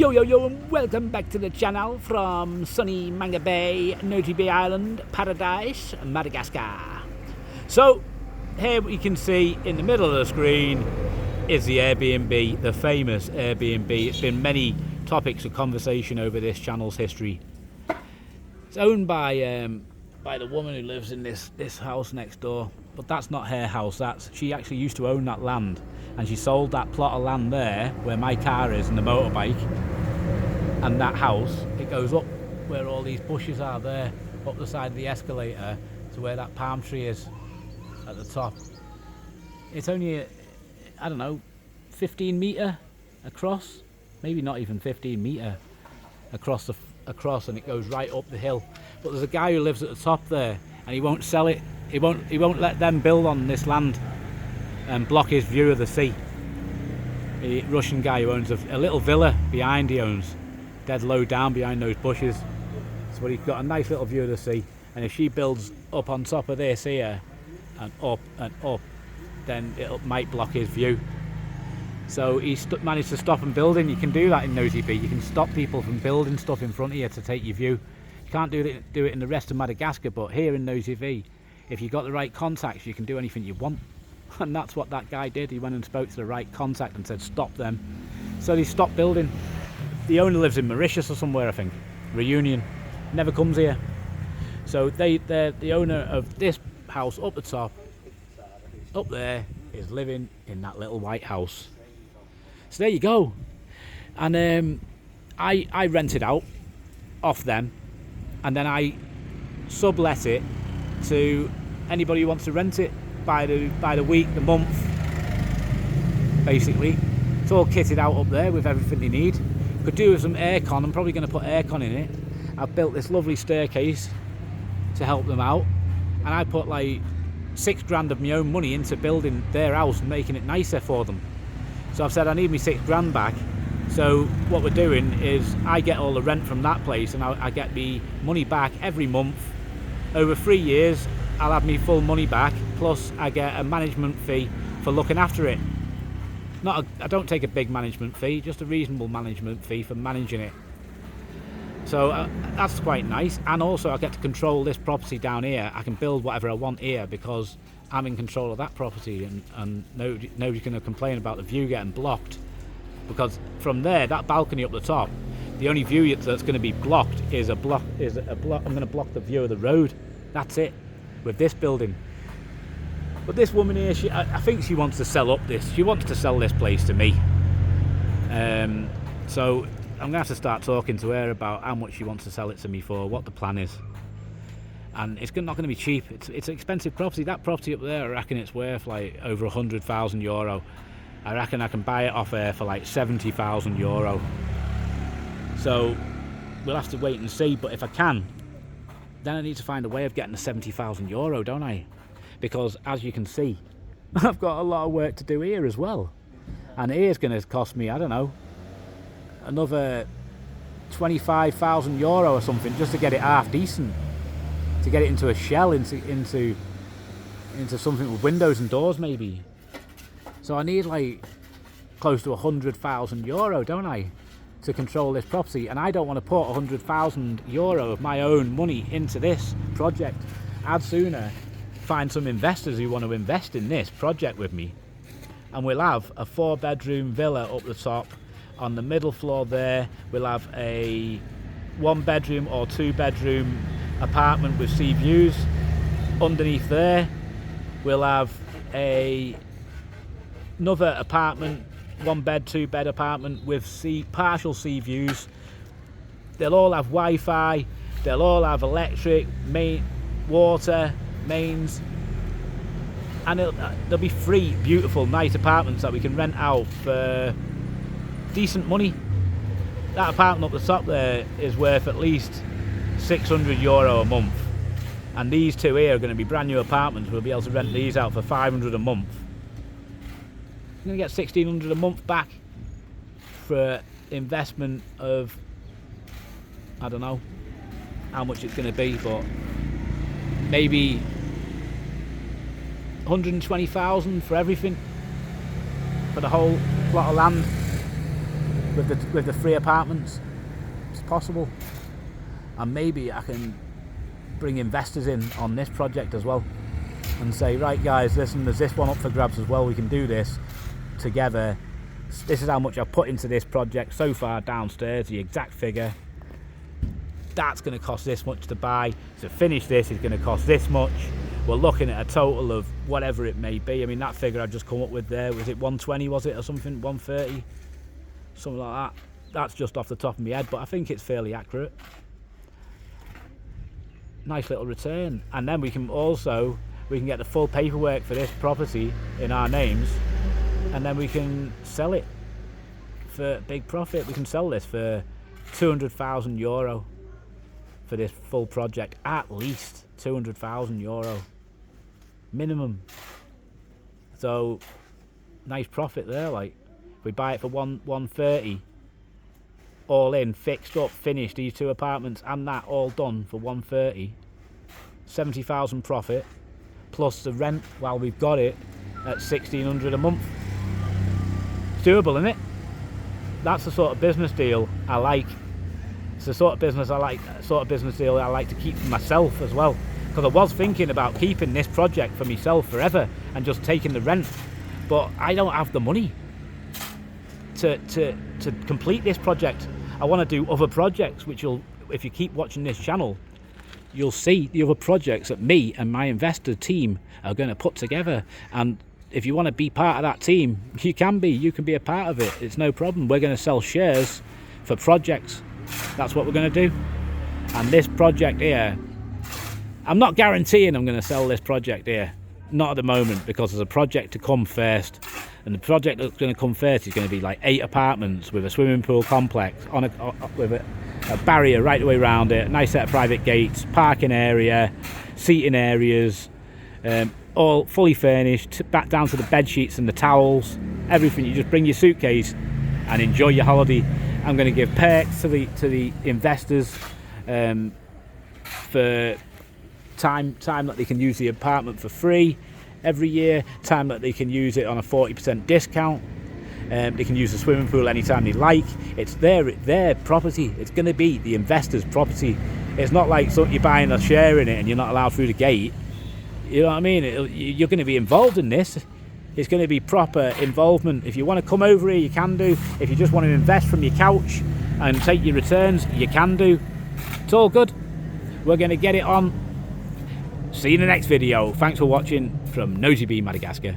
Yo, and welcome back to the channel from sunny Manga Bay, Nosy Be Island, Paradise, Madagascar. So, here we can see in the middle of the screen is the Airbnb, the famous Airbnb. It's been many topics of conversation over this channel's history. It's owned by the woman who lives in this house next door, but that's not her house. She actually used to own that land, and she sold that plot of land there where my car is and the motorbike, and that house. It goes up where all these bushes are there, up the side of the escalator to where that palm tree is at the top. It's only, I don't know, 15 metre across, maybe not even 15 metre across, and it goes right up the hill. But there's a guy who lives at the top there, and he won't sell it. He won't let them build on this land and block his view of the sea. The Russian guy who owns a little villa behind, he owns, dead low down behind those bushes. So he's got a nice little view of the sea, and if she builds up on top of this here and up, then it might block his view. So he's managed to stop them building. You can do that in Nosy Be. You can stop people from building stuff in front of you to take your view. You can't do it in the rest of Madagascar, but here in Nosy Be, if you've got the right contacts, you can do anything you want. And that's what that guy did. He went and spoke to the right contact and said stop them. So they stopped building. The owner lives in Mauritius or somewhere, I think. Reunion. Never comes here. So they're the owner of this house up the top, up there, is living in that little white house. So there you go. And I rent it out off them, and then I sublet it to anybody who wants to rent it by the week, the month, basically. It's all kitted out up there with everything they need. Could do with some aircon. I'm probably going to put aircon in it. I've built this lovely staircase to help them out, and I put like £6,000 of my own money into building their house and making it nicer for them. So I've said I need me £6,000 back. So what we're doing is I get all the rent from that place, and I get me money back every month. Over 3 years I'll have me full money back, plus I get a management fee for looking after it. I don't take a big management fee, just a reasonable management fee for managing it. So that's quite nice, and also I get to control this property down here. I can build whatever I want here because I'm in control of that property, and nobody's going to complain about the view getting blocked, because from there, that balcony up the top, the only view that's going to be blocked is a block. I'm going to block the view of the road. That's it with this building. But this woman here, I think she wants to sell up this. She wants to sell this place to me. So I'm going to have to start talking to her about how much she wants to sell it to me for, what the plan is. And it's not going to be cheap. It's an expensive property. That property up there, I reckon it's worth like over €100,000. I reckon I can buy it off her for like €70,000. So we'll have to wait and see. But if I can, then I need to find a way of getting the €70,000, don't I? Because as you can see, I've got a lot of work to do here as well. And here's going to cost me, I don't know, another €25,000 or something just to get it half decent, to get it into a shell, into something with windows and doors maybe. So I need like close to €100,000, don't I, to control this property. And I don't want to put €100,000 of my own money into this project. I'd sooner find some investors who want to invest in this project with me, and we'll have a 4-bedroom villa up the top. On the middle floor there, we'll have a 1-bedroom or 2-bedroom apartment with sea views. Underneath there, we'll have another apartment, 1-bed, 2-bed apartment with partial sea views. They'll all have Wi-Fi. They'll all have electric, water, mains, and there'll be 3 beautiful, nice apartments that we can rent out for decent money. That apartment up the top there is worth at least €600 a month, and these 2 here are going to be brand new apartments. We'll be able to rent these out for $500 a month. I'm going to get $1,600 a month back for investment of, I don't know how much it's going to be, but maybe 120,000 for everything, for the whole plot of land. with the 3 apartments. It's possible, and maybe I can bring investors in on this project as well, and say, right guys, listen, there's this one up for grabs as well. We can do this together. This is how much I've put into this project so far downstairs, the exact figure. That's going to cost this much to buy. To finish this is going to cost this much. We're looking at a total of whatever it may be. I mean, that figure I've just come up with there, was it 120, was it, or something, 130? Something like that. That's just off the top of my head, but I think it's fairly accurate. Nice little return. And then we can get the full paperwork for this property in our names, and then we can sell it for big profit. We can sell this for €200,000 for this full project. At least €200,000 minimum. So nice profit there. Like, if we buy it for 130, all in, fixed up, finished, these 2 apartments and that all done for 130, 70,000 profit, plus the rent while we've got it at 1,600 a month. It's doable, isn't it? That's the sort of business deal I like. It's the sort of business I like, sort of business deal I like to keep for myself as well. Because I was thinking about keeping this project for myself forever and just taking the rent, but I don't have the money to complete this project. I want to do other projects, which you'll, if you keep watching this channel, you'll see the other projects that me and my investor team are going to put together. And if you want to be part of that team, you can be a part of it. It's no problem. We're going to sell shares for projects. That's what we're going to do. And this project here, I'm not guaranteeing I'm going to sell this project here. Not at the moment, because there's a project to come first. And the project that's going to come first is going to be like 8 apartments with a swimming pool complex with a barrier right the way around it, a nice set of private gates, parking area, seating areas, all fully furnished, back down to the bed sheets and the towels, everything. You just bring your suitcase and enjoy your holiday. I'm going to give perks to the investors for time that they can use the apartment for free every year, time that they can use it on a 40% discount. They can use the swimming pool anytime they like. It's their property. It's going to be the investor's property. It's not like you're buying a share in it and you're not allowed through the gate. You know what I mean? You're going to be involved in this. It's going to be proper involvement. If you want to come over here, you can do. If you just want to invest from your couch and take your returns, you can do. It's all good. We're going to get it on. See you in the next video. Thanks for watching from Nosy Be Madagascar.